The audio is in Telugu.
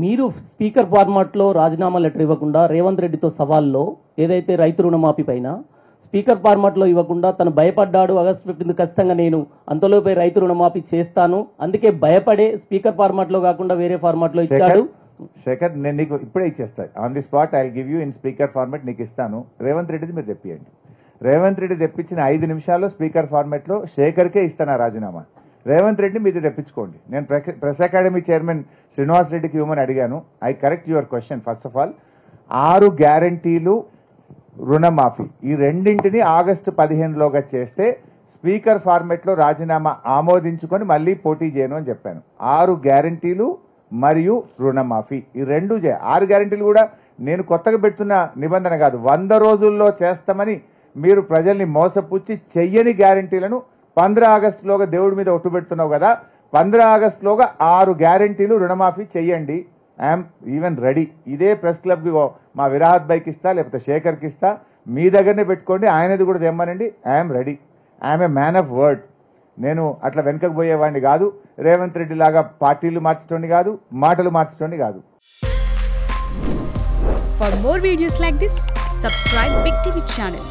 మీరు స్పీకర్ ఫార్మాట్లో రాజీనామా లెటర్ ఇవ్వకుండా రేవంత్ రెడ్డితో సవాల్లో ఏదైతే రైతు రుణమాఫీ పైన స్పీకర్ ఫార్మాట్లో ఇవ్వకుండా తను భయపడ్డాడు, ఆగస్టు 15 ఖచ్చితంగా నేను అంతలోపై రైతు రుణమాఫీ చేస్తాను, అందుకే భయపడే స్పీకర్ ఫార్మాట్లో కాకుండా వేరే ఫార్మాట్లో ఇచ్చాడు. శేఖర్, నేను నీకు ఇప్పుడే ఇచ్చేస్తాను. On the spot I give you in speaker format నీకు ఇస్తాను. రేవంత్ రెడ్డిది మీరు తెప్పియండి. రేవంత్ రెడ్డి తెప్పించిన 5 నిమిషాల్లో స్పీకర్ ఫార్మాట్లో శేఖర్కే ఇస్తాను రాజీనామా. రేవంత్ రెడ్డి మీది తెప్పించుకోండి. నేను ప్రెస్ అకాడమీ చైర్మన్ శ్రీనివాస్ రెడ్డికి ఇవ్వమని అడిగాను. I correct your question. First of all 6 గ్యారంటీలు రుణమాఫీ ఈ రెండింటిని ఆగస్టు 15లోగా చేస్తే స్పీకర్ ఫార్మాట్లో రాజీనామా ఆమోదించుకొని మళ్ళీ పోటీ చేయను అని చెప్పాను. 6 గ్యారంటీలు మరియు రుణమాఫీ ఈ రెండు 6 గ్యారంటీలు కూడా నేను కొత్తగా పెడుతున్న నిబంధన కాదు. 100 రోజుల్లో చేస్తామని మీరు ప్రజల్ని మోసపుచ్చి చెయ్యని గ్యారంటీలను 15 ఆగస్టులోగా దేవుడి మీద ఒట్టు పెడుతున్నావు కదా, 15 ఆగస్టులోగా 6 గ్యారంటీలు రుణమాఫీ చెయ్యండి. I'm even ready. ఇదే ప్రెస్ క్లబ్కి మా విరాహత్ బైక్ ఇస్తా, లేకపోతే శేఖర్కి ఇస్తా, మీ దగ్గరనే పెట్టుకోండి, ఆయనది కూడా తెమ్మనండి. I'm ready. I'm a man of word. నేను అట్లా వెనకకు పోయేవాడిని కాదు. రేవంత్ రెడ్డి లాగా పార్టీలు మార్చటోని కాదు, మాటలు మార్చటోని కాదు. For more videos like this, subscribe Big TV channel.